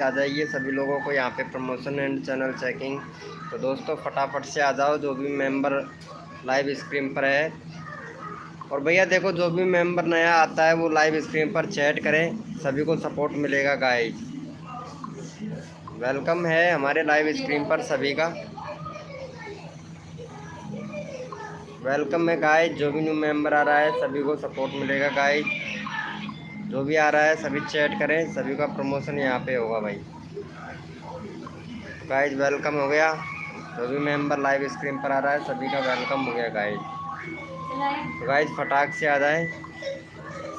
आ जाइए सभी लोगों को यहाँ पे प्रमोशन एंड चैनल चेकिंग। तो दोस्तों फटाफट से आ जाओ जो भी मेंबर लाइव स्क्रीन पर है। और भैया देखो जो भी मेंबर नया आता है वो लाइव स्क्रीन पर चैट करें, सभी को सपोर्ट मिलेगा गाइस। वेलकम है हमारे लाइव स्क्रीन पर सभी का, वेलकम है गाइस। जो भी न्यू मेंबर आ रहा है सभी को सपोर्ट मिलेगा गाइस। जो भी आ रहा है सभी चैट करें, सभी का प्रमोशन यहाँ पे होगा भाई। गाइस वेलकम हो गया, जो भी मेंबर लाइव स्क्रीन पर आ रहा है सभी का वेलकम हो गया गाइस। तो गाइस फटाक से आ जाए,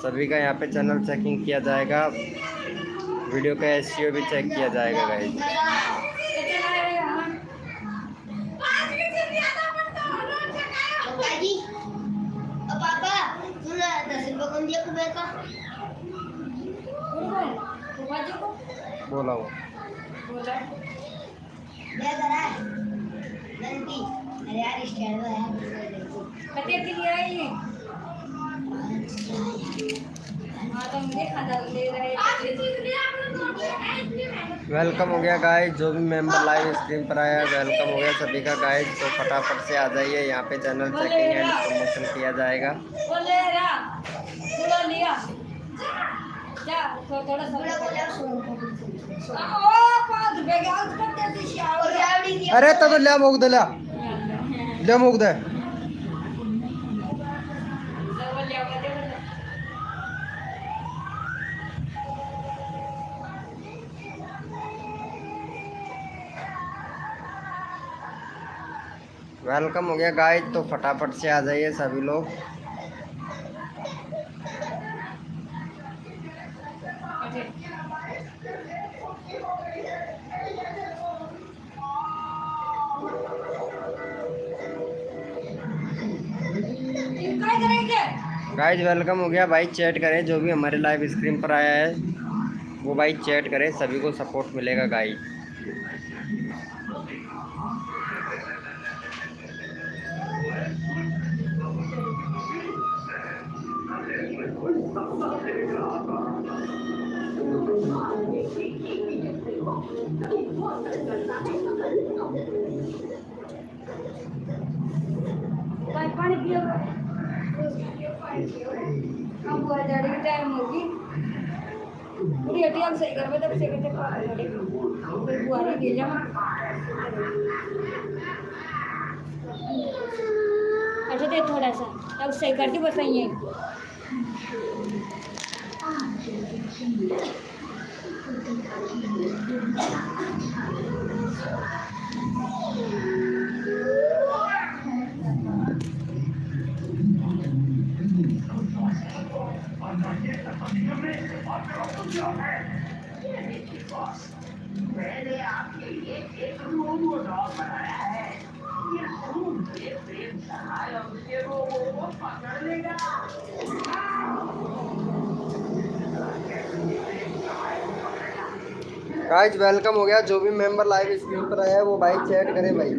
सभी का यहाँ पे चैनल चेकिंग किया जाएगा, वीडियो का एसईओ भी चेक किया जाएगा गाइस। बोला वो वेलकम हो गया गाइस। जो भी मेंबर लाइव स्क्रीन पर आया वेलकम हो गया सभी का गाइस। तो फटाफट से आ जाइए, यहाँ पे चैनल चेकिंग एंड प्रमोशन किया जाएगा। अरे तब लिया मोग दे, लिया मोग दे। वेलकम हो गया गाइस। तो फटाफट से आ जाइए सभी लोग। गाइस वेलकम हो गया भाई, चैट करें जो भी हमारे लाइव स्क्रीन पर आया है वो भाई चैट करें, सभी को सपोर्ट मिलेगा गाइस। पानी पियो हम बुआ जाने की टाइम होगी पूरी एटीएम सही करवे तब से कहते पानी थोड़ी कोई बुआ नहीं दे जा अच्छा दे थोड़ा सा तब सही कर दी बस यही मैंने आपके लिए एक रोबो डॉग बनाया है। ये खूब से प्रेम सहाय और उसके रोबो को पकड़ लेगा। गाइस वेलकम हो गया। जो भी मेंबर लाइव स्क्रीन पर आया है वो भाई चैट करें भाई,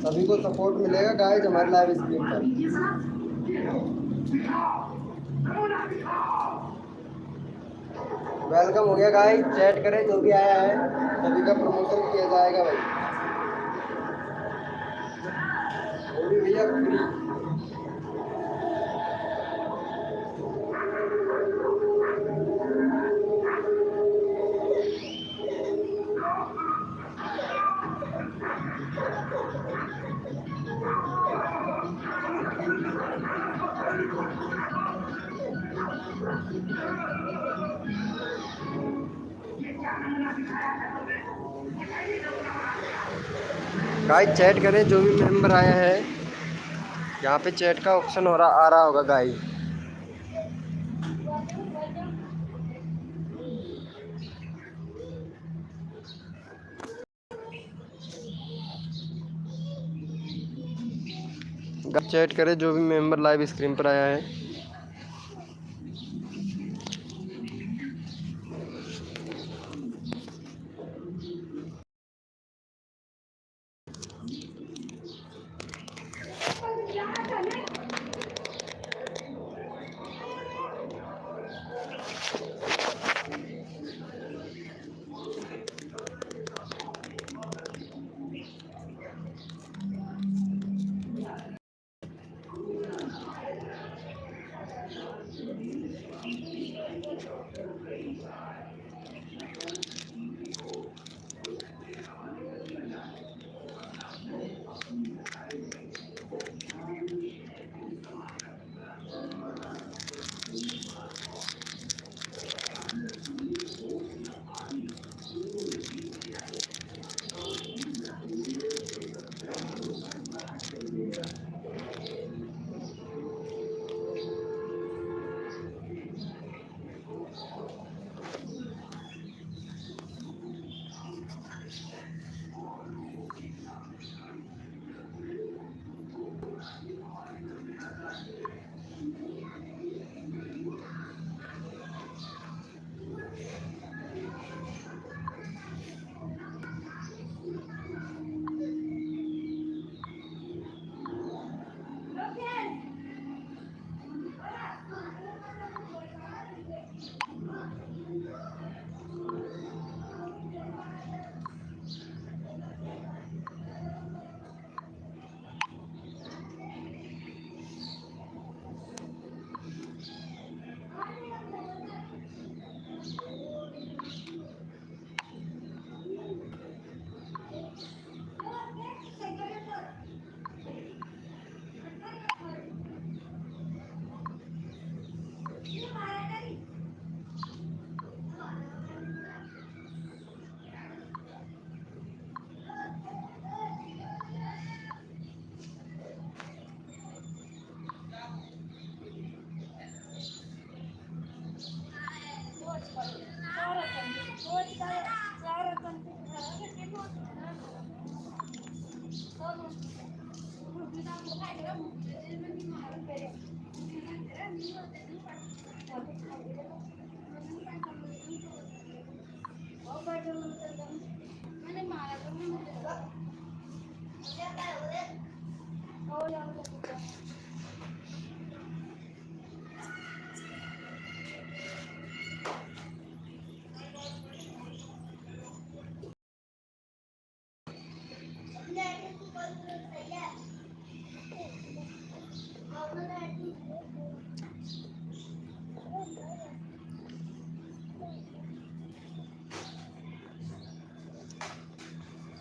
सभी को सपोर्ट मिलेगा गाइस हमारे लाइव स्क्रीन पर। वेलकम हो गया गाइस, चैट करें जो भी आया है सभी का प्रमोशन किया जाएगा भाई। वो भी भैया फ्री। गाइस चैट करें जो भी मेंबर आया है, यहाँ पे चैट का ऑप्शन आ रहा होगा गाइस। चैट करें जो भी मेंबर लाइव स्क्रीन पर आया है।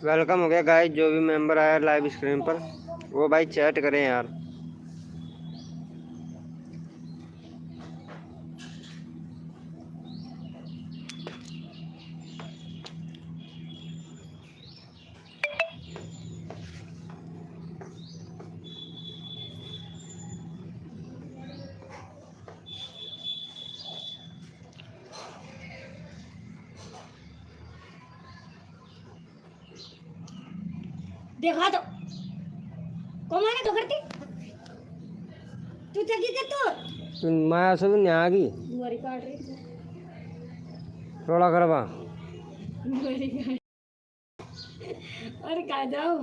वेलकम हो गया गाइस, जो भी मेंबर आया लाइव स्क्रीन पर वो भाई चैट करें यार। देखा तो कमाने तो करती तू चकी के तो मैं सब नहीं आ गई बुआरी काट रही थी थोड़ा करवा बुआरी काट अरे कहा जाओ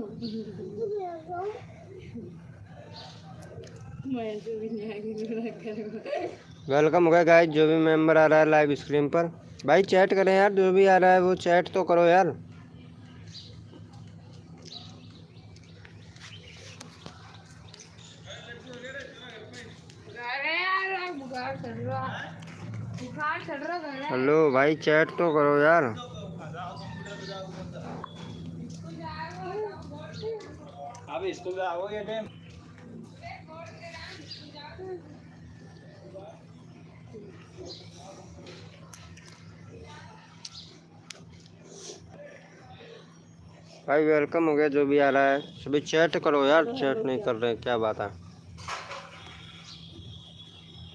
मैं तो भी नहीं आ गई। वेलकम हो गया गाइस, जो भी मेंबर आ रहा है लाइव स्क्रीन पर भाई चैट करें यार। जो भी आ रहा है वो चैट तो करो यार। हेलो भाई चैट तो करो यार। अभी स्कूल आओगे टाइम भाई वेलकम हो गया, जो भी आ रहा है सभी चैट करो यार। चैट नहीं कर रहे, क्या बात है।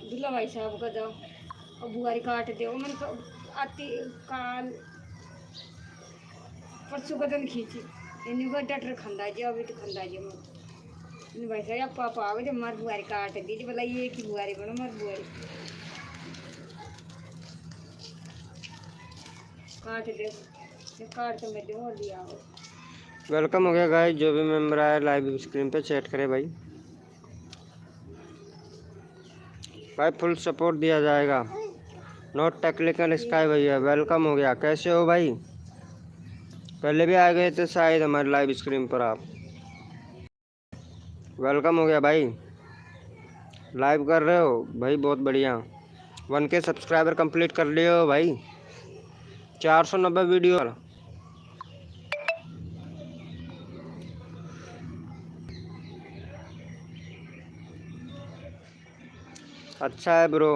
दूल्हा भाई साहब का जाओ और बुआरी काट दो। मैंने तो आती काल परसों का दिन खींची इन डटर खंदा जी अभी तो खंदा जी मैं भाई साहब पापा आओ जब मार बुआरी काट दी बोला ये की बुआरी बनो मार बुआरी काट दे काट तो मैं दो लिया हो। वेलकम हो गया गाइस, जो भी मेंबर आया लाइव स्क्रीन पे चैट करे भाई। भाई फुल सपोर्ट दिया जाएगा। नॉट टेक्निकल स्काई भैया वेलकम हो गया। कैसे हो भाई? पहले भी आ गए थे शायद हमारे लाइव स्क्रीन पर आप। वेलकम हो गया भाई। लाइव कर रहे हो भाई, बहुत बढ़िया। 1K सब्सक्राइबर कंप्लीट कर लिए हो भाई। 490 वीडियो। अच्छा है ब्रो।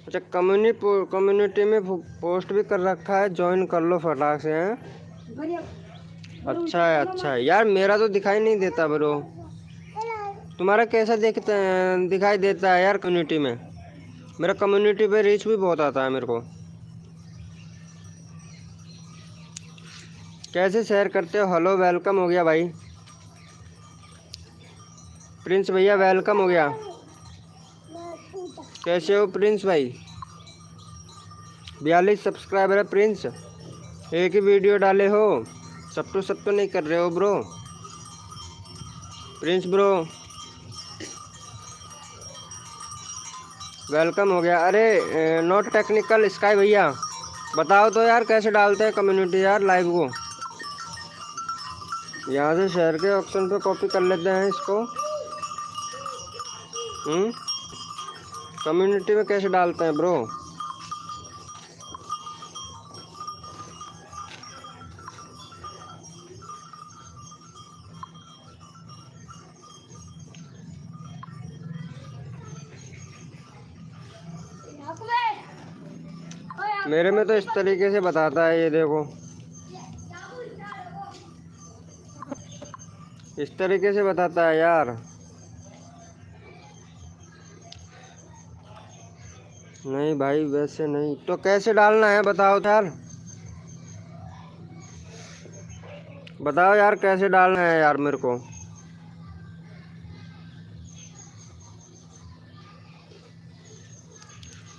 अच्छा कम्युनिटी में पोस्ट भी कर रखा है, ज्वाइन कर लो फटाक से हैं। अच्छा है यार, मेरा तो दिखाई नहीं देता ब्रो। तुम्हारा कैसा दिखाई देता है यार कम्युनिटी में? मेरा कम्युनिटी पे रीच भी बहुत आता है मेरे को। कैसे शेयर करते हो? हेलो वेलकम हो गया भाई। प्रिंस भैया वेलकम हो गया। कैसे हो प्रिंस भाई? 42 सब्सक्राइबर है प्रिंस। एक ही वीडियो डाले हो, सब तो नहीं कर रहे हो ब्रो। प्रिंस ब्रो वेलकम हो गया। अरे नॉट टेक्निकल स्काई भैया बताओ तो यार कैसे डालते हैं कम्युनिटी यार लाइव को। यहाँ से शेयर के ऑप्शन पे कॉपी कर लेते हैं इसको। कम्युनिटी में कैसे डालते हैं ब्रो? मेरे में तो इस तरीके से बताता है, ये देखो इस तरीके से बताता है यार। नहीं भाई वैसे नहीं, तो कैसे डालना है बताओ यार, बताओ यार कैसे डालना है यार मेरे को।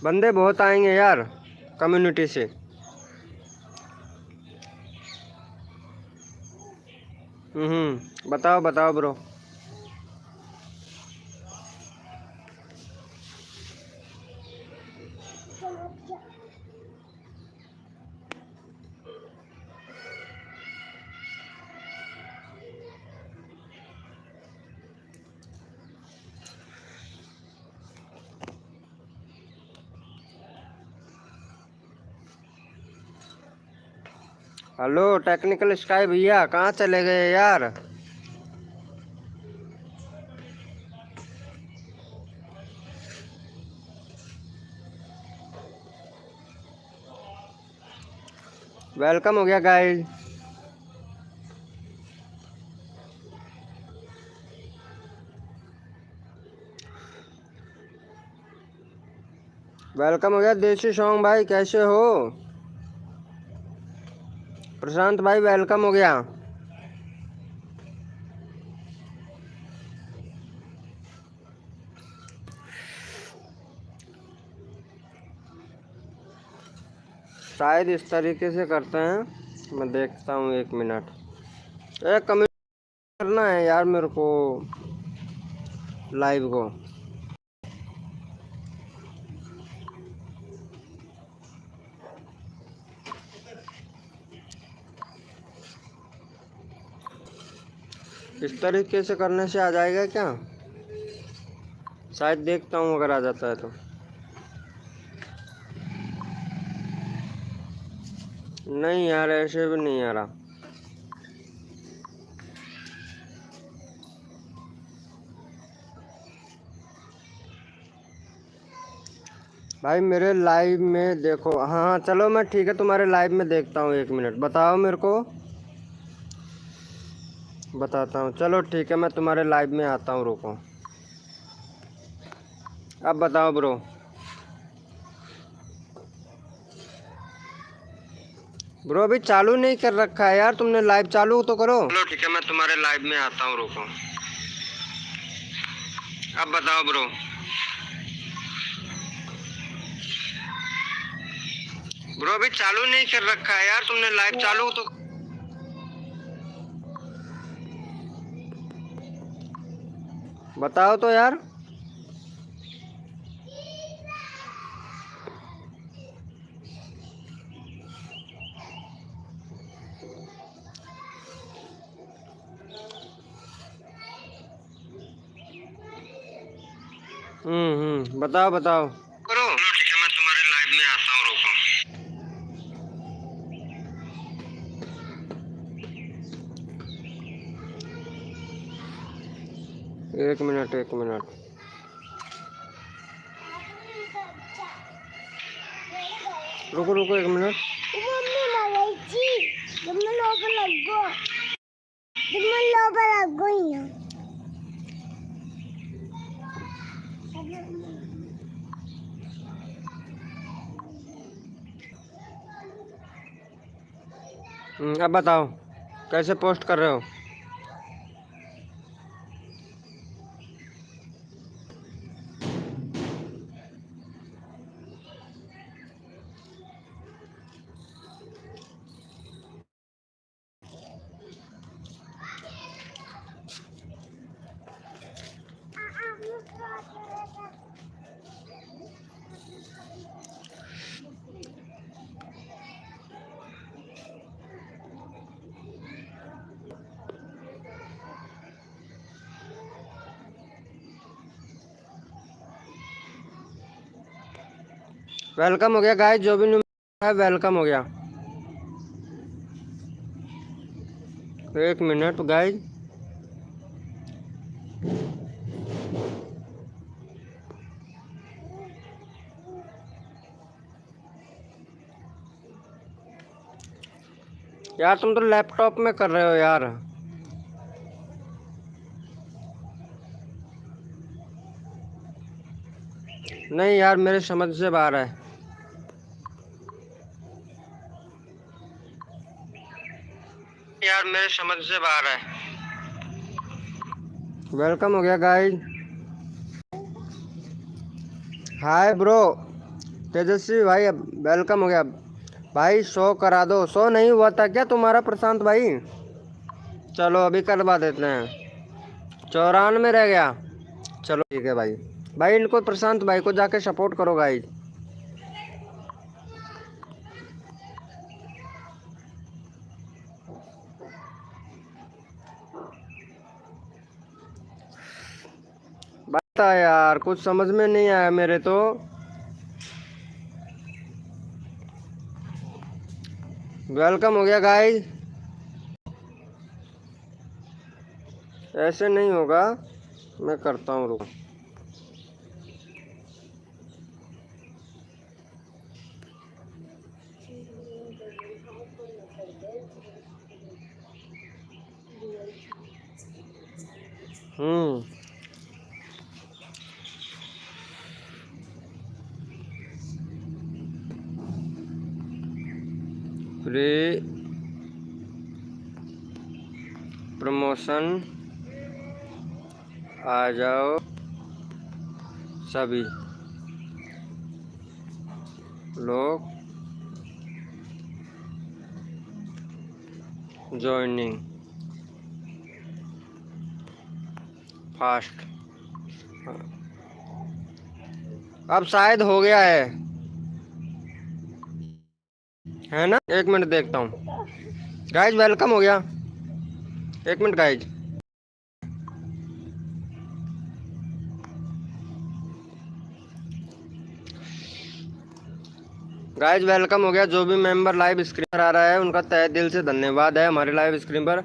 बंदे बहुत आएंगे यार कम्युनिटी से। बताओ बताओ ब्रो। हेलो टेक्निकल स्काई भैया, कहाँ चले गए यार। वेलकम हो गया गाइस। वेलकम हो गया देसी सॉन्ग भाई, कैसे हो। प्रशांत भाई वेलकम हो गया। शायद इस तरीके से करते हैं, मैं देखता हूँ 1 मिनट। एक कमेंट करना है यार मेरे को लाइव को। इस तरीके से करने से आ जाएगा क्या, शायद देखता हूँ अगर आ जाता है तो। नहीं यार ऐसे भी नहीं आ रहा भाई मेरे लाइव में देखो। हाँ हाँ चलो मैं ठीक है तुम्हारे लाइव में देखता हूँ, 1 मिनट बताओ मेरे को, बताता हूँ। चलो ठीक है मैं तुम्हारे लाइव में आता हूँ, रुको। अब बताओ ब्रो। ब्रो अभी चालू नहीं कर रखा है यार तुमने, लाइव चालू तो करो। चलो ठीक है मैं तुम्हारे लाइव में आता हूँ, रुको। अब बताओ ब्रो। ब्रो अभी चालू नहीं कर रखा है यार तुमने, लाइव चालू तो। बताओ तो यार। बताओ बताओ करो। ठीक है मैं तुम्हारे लाइव में आता हूँ, रुको। 1 मिनट 1 मिनट। रुको रुको 1 मिनट। अब बताओ कैसे पोस्ट कर रहे हो। वेलकम हो गया गाइस, जो भी न्यू है वेलकम हो गया। 1 मिनट गाइस। यार तुम तो लैपटॉप में कर रहे हो यार। नहीं यार, मेरे समझ से बाहर है। यार मेरे समझ से बाहर है। वेलकम हो गया गाइस। हाय ब्रो तेजस्वी भाई, अब वेलकम हो गया भाई। शो करा दो। शो नहीं हुआ था क्या तुम्हारा प्रशांत भाई? चलो अभी करवा देते हैं। 94 रह गया। चलो ठीक है भाई। भाई इनको प्रशांत भाई को जाके सपोर्ट करो गाइस। बता यार, कुछ समझ में नहीं आया मेरे तो। वेलकम हो गया गाइस। ऐसे नहीं होगा, मैं करता हूँ, रुको। फ्री प्रमोशन आ जाओ सभी लोग ज्वाइनिंग फास्ट। अब शायद हो गया है ना? एक मिनट देखता हूँ गाइज। वेलकम हो गया। एक मिनट गाइज। गाइज वेलकम हो गया। जो भी मेंबर लाइव स्क्रीन पर आ रहा है उनका तहे दिल से धन्यवाद है हमारे लाइव स्क्रीन पर,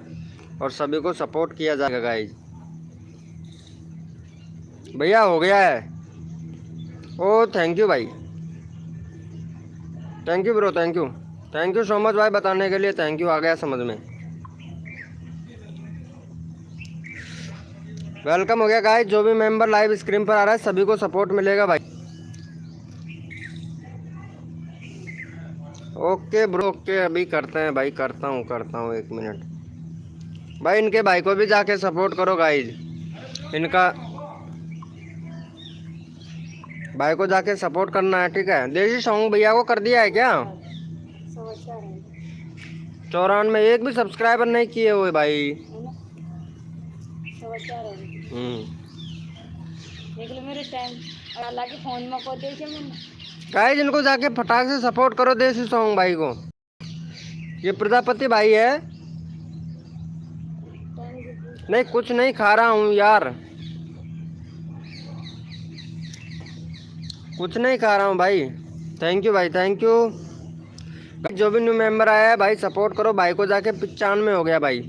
और सभी को सपोर्ट किया जाएगा गाइज। भैया हो गया है। ओ थैंक यू भाई, thank you bro, thank you so much भाई बताने के लिए। थैंक यू, आ गया समझ में। वेलकम हो गया गाइस। जो भी मेंबर लाइव स्क्रीन पर आ रहा है सभी को सपोर्ट मिलेगा भाई। ओके ब्रो, ओके अभी करते हैं भाई। करता हूँ 1 मिनट भाई। इनके भाई को भी जाके सपोर्ट करो गाइस। इनका भाई को जाके सपोर्ट करना है, ठीक है। देसी सॉन्ग भैया को कर दिया है क्या? 94 एक भी सब्सक्राइबर नहीं किए हुए भाई। देख लो मेरे टाइम और अल्लाह के फोन में को देखे मैंने। गाइस इनको जाके फटाक से सपोर्ट करो देसी सॉन्ग भाई को। ये प्रजापति भाई है। नहीं कुछ नहीं खा रहा हूँ यार, कुछ नहीं खा रहा हूँ भाई। थैंक यू भाई, थैंक यू। जो भी न्यू मेंबर आया है भाई सपोर्ट करो भाई को जाके। 95 हो गया भाई।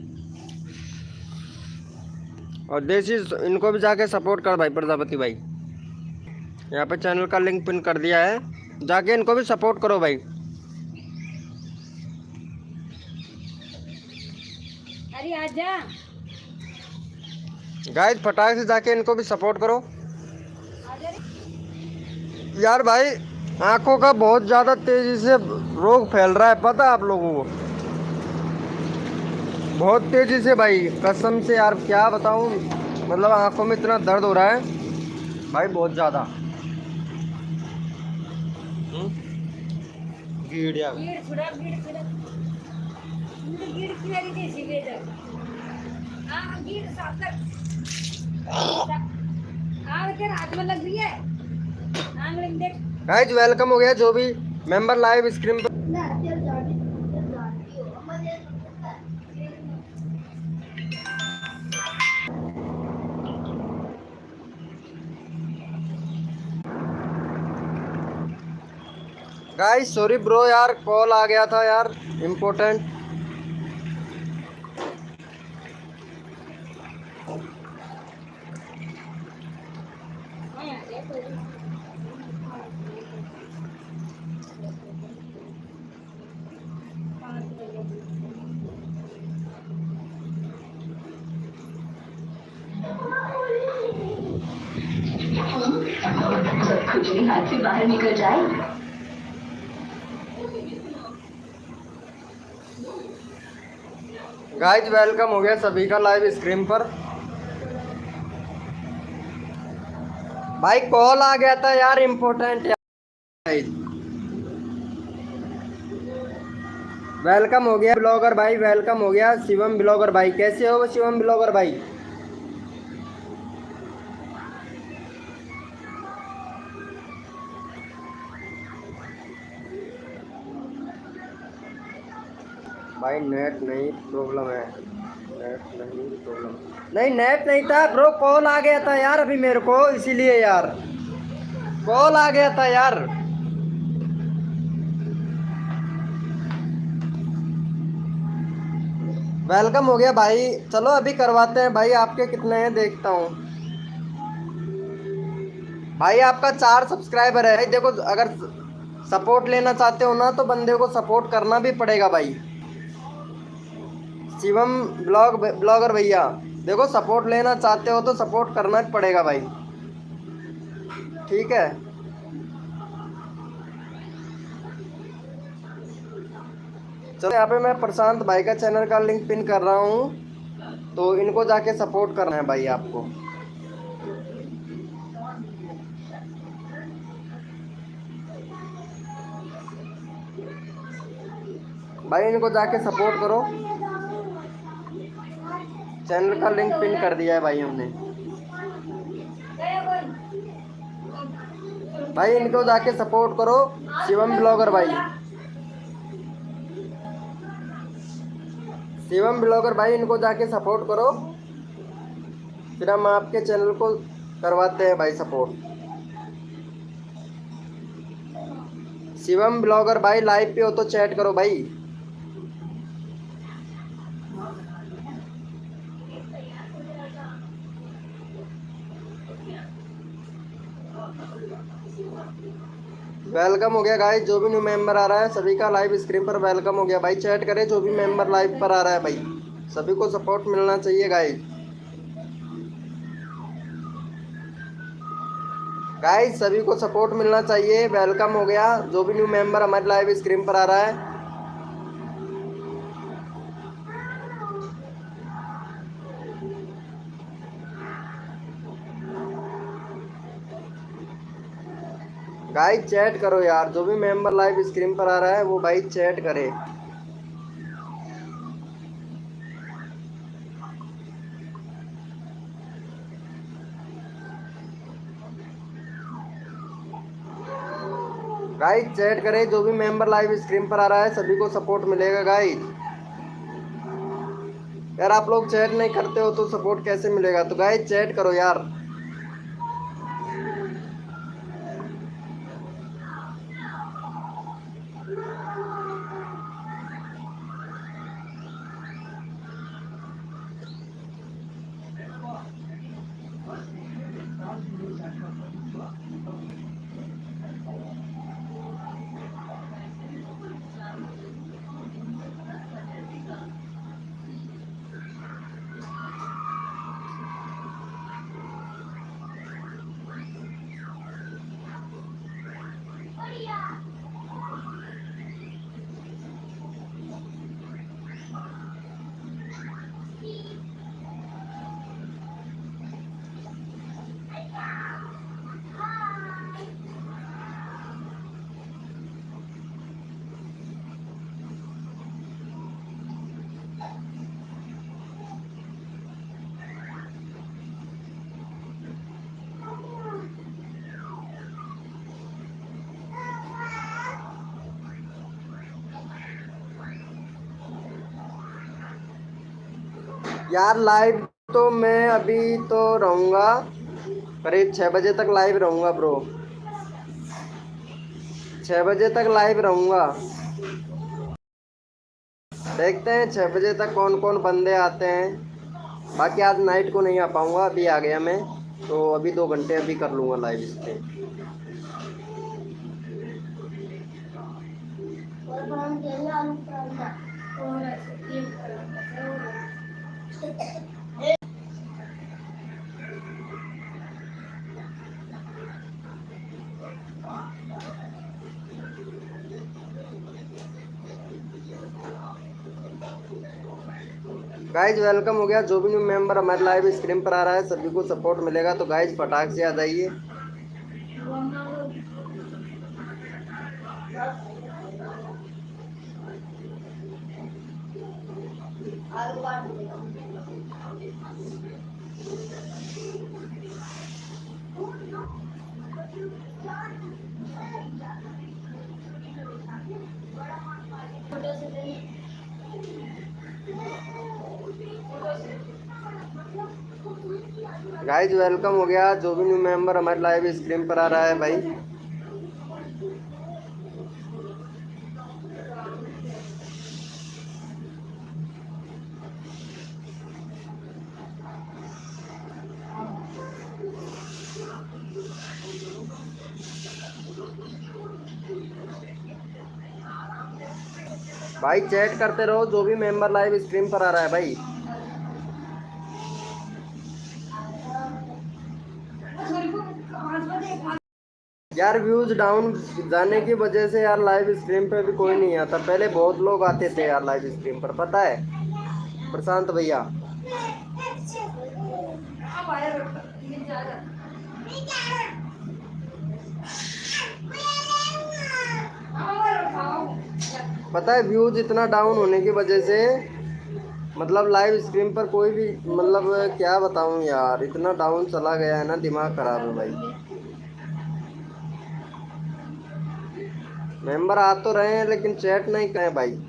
और देसी इनको भी जाके सपोर्ट कर भाई। प्रजापति भाई यहाँ पे चैनल का लिंक पिन कर दिया है, जाके इनको भी सपोर्ट करो भाई। अरे आजा गाइस फटाक से जाके इनको भी सपोर्ट करो यार भाई। आंखों का बहुत ज़्यादा तेज़ी से रोग फैल रहा है, पता है आप लोगों को? बहुत तेज़ी से भाई, कसम से यार क्या बताऊं। मतलब आंखों में इतना दर्द हो रहा है भाई, बहुत ज़्यादा। गीड़िया गाइस वेलकम हो गया। जो भी मेंबर लाइव स्क्रीन पर गाइस सॉरी ब्रो यार, कॉल आ गया था यार इम्पोर्टेंट। कुछ नहीं हाथ से बाहर निकल जाए। गाइज वेलकम हो गया सभी का लाइव स्क्रीन पर। भाई कॉल आ गया था यार, इम्पोर्टेंट यार। वेलकम हो गया ब्लॉगर भाई, वेलकम हो गया शिवम ब्लॉगर भाई। कैसे हो शिवम ब्लॉगर भाई? भाई नेट नहीं प्रॉब्लम है, नेट नहीं प्रॉब्लम। नहीं नेट नहीं था ब्रो, कॉल आ गया था यार अभी मेरे को, इसीलिए यार कॉल आ गया था यार। वेलकम हो गया भाई, चलो अभी करवाते हैं भाई। आपके कितने हैं देखता हूँ भाई। आपका 4 सब्सक्राइबर है भाई। देखो अगर सपोर्ट लेना चाहते हो ना तो बंदे को सपोर्ट करना भी पड़ेगा भाई। शिवम ब्लॉगर भैया, देखो सपोर्ट लेना चाहते हो तो सपोर्ट करना ही पड़ेगा भाई, ठीक है। चलो यहाँ पे मैं प्रशांत भाई का चैनल का लिंक पिन कर रहा हूँ, तो इनको जाके सपोर्ट करना है भाई आपको। भाई इनको जाके सपोर्ट करो, चैनल का लिंक पिन कर दिया है भाई हमने। भाई इनको जाके सपोर्ट करो, शिवम ब्लॉगर भाई, शिवम ब्लॉगर भाई इनको जाके सपोर्ट करो, फिर हम आपके चैनल को करवाते हैं भाई सपोर्ट। शिवम ब्लॉगर भाई लाइव पे हो तो चैट करो भाई। वेलकम हो गया गाइस, जो भी न्यू मेंबर आ रहा है सभी का लाइव स्क्रीन पर वेलकम हो गया भाई। चैट करे जो भी मेंबर लाइव पर आ रहा है भाई, सभी को सपोर्ट मिलना चाहिए गाइस। गाइस सभी को सपोर्ट मिलना चाहिए। वेलकम हो गया जो भी न्यू मेंबर हमारे लाइव स्क्रीन पर आ रहा है। गाइस चैट करो यार, जो भी मेंबर लाइव स्क्रीन पर आ रहा है वो भाई चैट करे। गाइस चैट करे, जो भी मेंबर लाइव स्क्रीन पर आ रहा है सभी को सपोर्ट मिलेगा गाइस। यार आप लोग चैट नहीं करते हो तो सपोर्ट कैसे मिलेगा? तो गाइस चैट करो यार। यार लाइव तो मैं अभी तो रहूँगा करीब 6 बजे तक लाइव रहूँगा ब्रो, 6 बजे तक लाइव रहूँगा। देखते हैं 6 बजे तक कौन कौन बंदे आते हैं। बाकी आज नाइट को नहीं आ पाऊँगा, अभी आ गया मैं, तो अभी 2 घंटे अभी कर लूँगा लाइव इस पर। गाइज वेलकम हो गया। जो भी न्यू मेंबर हमारे लाइव स्क्रीन पर आ रहा है सभी को सपोर्ट मिलेगा। तो गाइज फटाक से आ जाइए। गाइज वेलकम हो गया। जो भी न्यू मेंबर हमारे लाइव स्क्रीन पर आ रहा है भाई। भाई चैट करते रहो। जो भी मेंबर लाइव स्क्रीन पर आ रहा है भाई। यार व्यूज डाउन जाने की वजह से यार लाइव स्ट्रीम पे भी कोई नहीं आता। पहले बहुत लोग आते थे यार लाइव स्ट्रीम पर, पता है प्रशांत भैया। पता है व्यूज इतना डाउन होने की वजह से मतलब लाइव स्ट्रीम पर कोई भी मतलब क्या बताऊं यार, इतना डाउन चला गया है ना, दिमाग खराब है भाई। मेंबर आ तो रहे हैं लेकिन चैट नहीं करें भाई।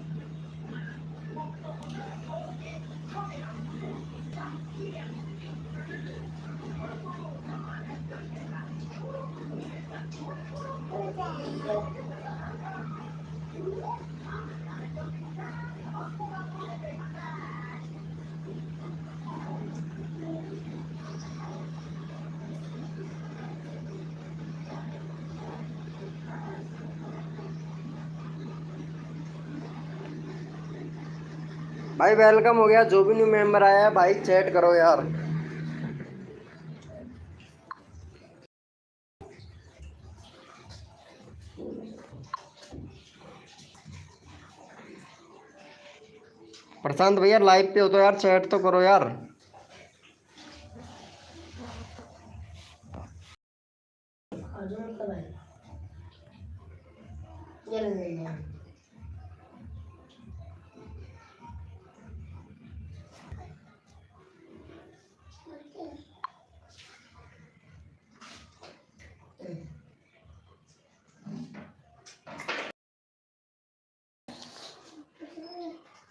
भाई वेलकम हो गया। जो भी न्यू मेंबर आया है भाई चैट करो यार। प्रशांत भैया लाइव पे हो तो यार चैट तो करो यार।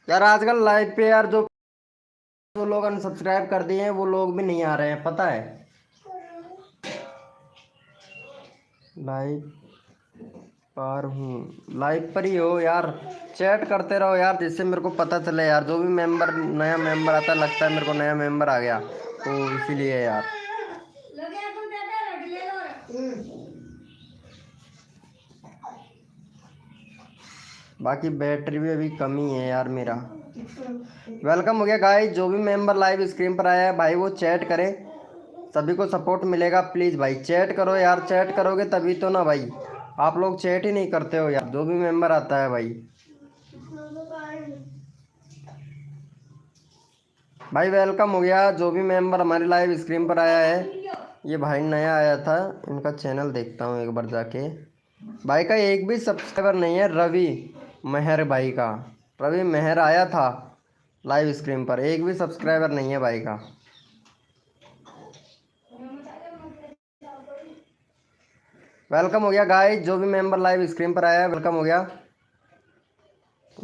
यार आजकल लाइव पे यार जो लोग अनसब्सक्राइब कर दिए हैं वो लोग भी नहीं आ रहे हैं, पता है। लाइव पर हूँ, लाइव पर ही हो यार। चैट करते रहो यार जिससे मेरे को पता चले यार। जो भी मेंबर नया मेंबर आता लगता है मेरे को नया मेंबर आ गया, तो इसीलिए यार। बाकी बैटरी भी अभी कमी है यार मेरा। वेलकम हो गया गाइस। जो भी मेंबर लाइव स्क्रीन पर आया है भाई वो चैट करे, सभी को सपोर्ट मिलेगा। प्लीज़ भाई चैट करो यार। चैट करोगे तभी तो ना भाई। आप लोग चैट ही नहीं करते हो यार। जो भी मेंबर आता है भाई वेलकम हो गया। जो भी मेंबर हमारे लाइव स्क्रीन पर आया है, ये भाई नया आया था, इनका चैनल देखता हूँ एक बार जाके। भाई का एक भी सब्सक्राइबर नहीं है। रवि मेहर भाई का, रवि मेहर आया था लाइव स्क्रीन पर, एक भी सब्सक्राइबर नहीं है भाई का। वेलकम हो गया गाइस। जो भी मेंबर लाइव स्क्रीन पर आया है वेलकम हो गया।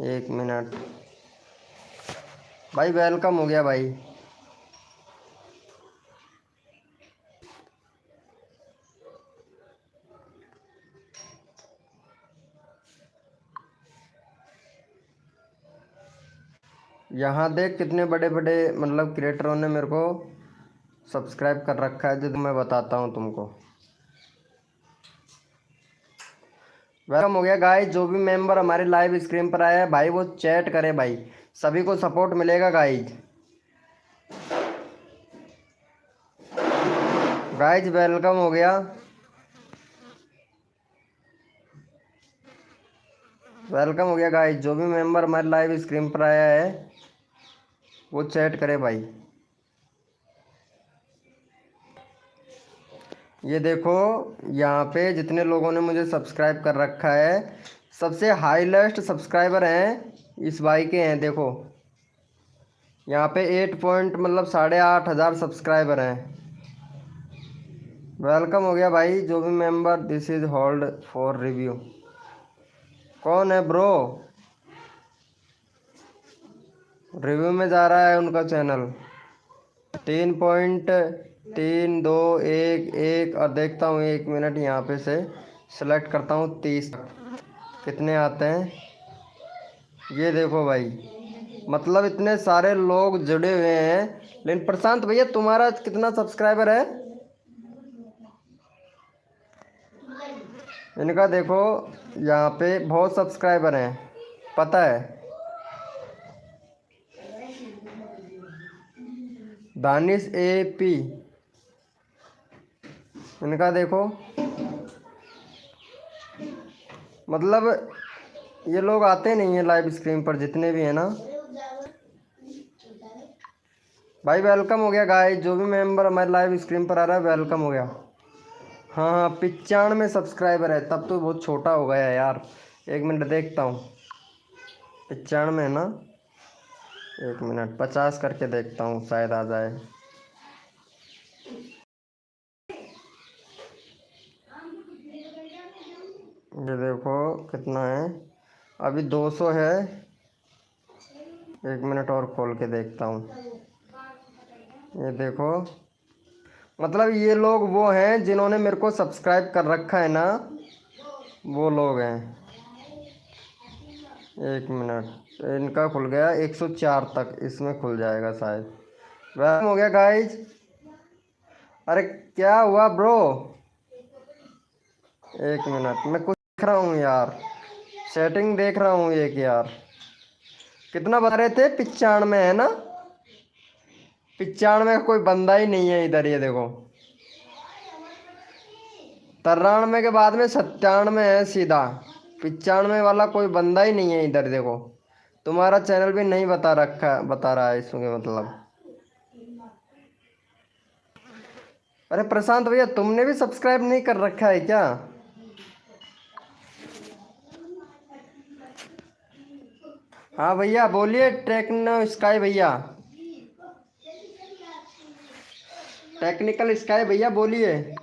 एक मिनट भाई, वेलकम हो गया भाई। यहाँ देख कितने बड़े बड़े मतलब क्रिएटरों ने मेरे को सब्सक्राइब कर रखा है, जो मैं बताता हूँ तुमको। वेलकम हो गया गाइस। जो भी मेंबर हमारे लाइव स्क्रीन पर आया है भाई वो चैट करे भाई, सभी को सपोर्ट मिलेगा गाइस। गाइस वेलकम हो गया। वेलकम हो गया गाइस। जो भी मेंबर हमारे लाइव स्क्रीन पर आया है वो चैट करे भाई। ये देखो यहाँ पे जितने लोगों ने मुझे सब्सक्राइब कर रखा है, सबसे हाईएस्ट सब्सक्राइबर हैं इस भाई के हैं। देखो यहाँ पे 8 पॉइंट मतलब 8,500 सब्सक्राइबर हैं। वेलकम हो गया भाई। जो भी member, this is hold for review. कौन है ब्रो? रिव्यू में जा रहा है उनका चैनल। 3.321 और देखता हूँ 1 मिनट यहाँ पे से सेलेक्ट करता हूँ 30 कितने आते हैं। ये देखो भाई, मतलब इतने सारे लोग जुड़े हुए हैं। लेकिन प्रशांत भैया तुम्हारा कितना सब्सक्राइबर है? इनका देखो यहाँ पे बहुत सब्सक्राइबर हैं, पता है। दानिश AP, इनका देखो, मतलब ये लोग आते नहीं हैं लाइव स्ट्रीम पर जितने भी हैं ना भाई। वेलकम हो गया गाइस। जो भी मेंबर हमारे लाइव स्ट्रीम पर आ रहा है वेलकम हो गया। हाँ हाँ 95 सब्सक्राइबर है, तब तो बहुत छोटा हो गया यार। 1 मिनट देखता हूँ, 95 है ना। 1 मिनट 50 करके देखता हूँ, शायद आ जाए। ये देखो कितना है, अभी 200 है। 1 मिनट और खोल के देखता हूँ। ये देखो, मतलब ये लोग वो हैं जिन्होंने मेरे को सब्सक्राइब कर रखा है ना, वो लोग हैं। 1 मिनट, इनका खुल गया 104 तक, इसमें खुल जाएगा शायद। वेलकम हो गया गाइज। अरे क्या हुआ ब्रो? 1 मिनट, मैं कुछ देख रहा हूँ यार, सेटिंग देख रहा हूँ एक यार। कितना बता रहे थे? 95 है ना। 95 का कोई बंदा ही नहीं है इधर। ये देखो 93 के बाद में 97 है सीधा। 95 वाला कोई बंदा ही नहीं है इधर। देखो तुम्हारा चैनल भी नहीं बता रहा है इसमें मतलब। अरे प्रशांत भैया तुमने भी सब्सक्राइब नहीं कर रखा है क्या? हाँ भैया बोलिए। टेक्नो स्काई भैया, टेक्निकल स्काई भैया बोलिए।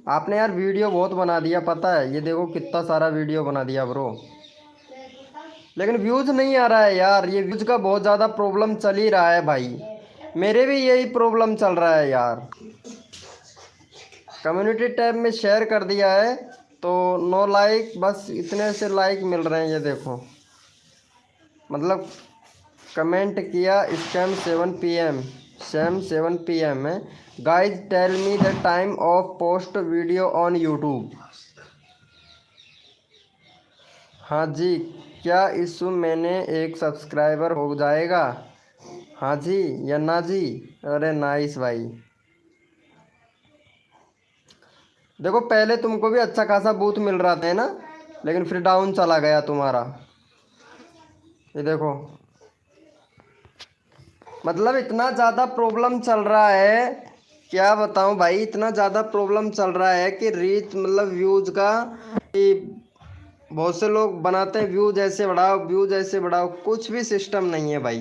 आपने यार वीडियो बहुत बना दिया, पता है। ये देखो कितना सारा वीडियो बना दिया ब्रो, लेकिन व्यूज नहीं आ रहा है यार। ये व्यूज का बहुत ज़्यादा प्रॉब्लम चल ही रहा है भाई। मेरे भी यही प्रॉब्लम चल रहा है यार। कम्युनिटी टैब में शेयर कर दिया है तो 9 लाइक, बस इतने से लाइक मिल रहे हैं। ये देखो मतलब कमेंट किया स्कैम 7 PM, सैम 7 PM है। Guys tell me the time of post video on YouTube. हाँ जी, क्या इस मैंने 1 सब्सक्राइबर हो जाएगा? हाँ जी या ना जी? अरे नाइस भाई। देखो पहले तुमको भी अच्छा खासा बूथ मिल रहा था ना, लेकिन फिर डाउन चला गया तुम्हारा। ये देखो मतलब इतना ज़्यादा प्रॉब्लम चल रहा है, क्या बताऊं भाई। इतना ज़्यादा प्रॉब्लम चल रहा है कि रीच मतलब व्यूज़ का, बहुत से लोग बनाते हैं व्यूज़ ऐसे बढ़ाओ, व्यूज़ ऐसे बढ़ाओ, कुछ भी सिस्टम नहीं है भाई।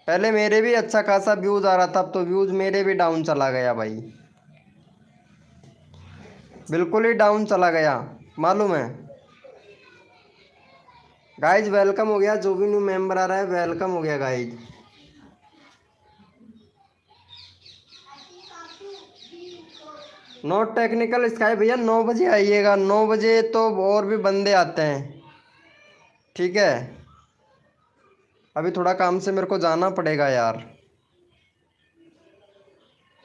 पहले मेरे भी अच्छा खासा व्यूज़ आ रहा था, अब तो व्यूज़ मेरे भी डाउन चला गया भाई। बिल्कुल ही डाउन चला गया, मालूम है। गाइज वेलकम हो गया। जो भी न्यू मेंबर आ रहा है वेलकम हो गया गाइज। नोट टेक्निकल स्काई भैया 9 बजे आइएगा। 9 बजे तो और भी बंदे आते हैं, ठीक है। अभी थोड़ा काम से मेरे को जाना पड़ेगा यार।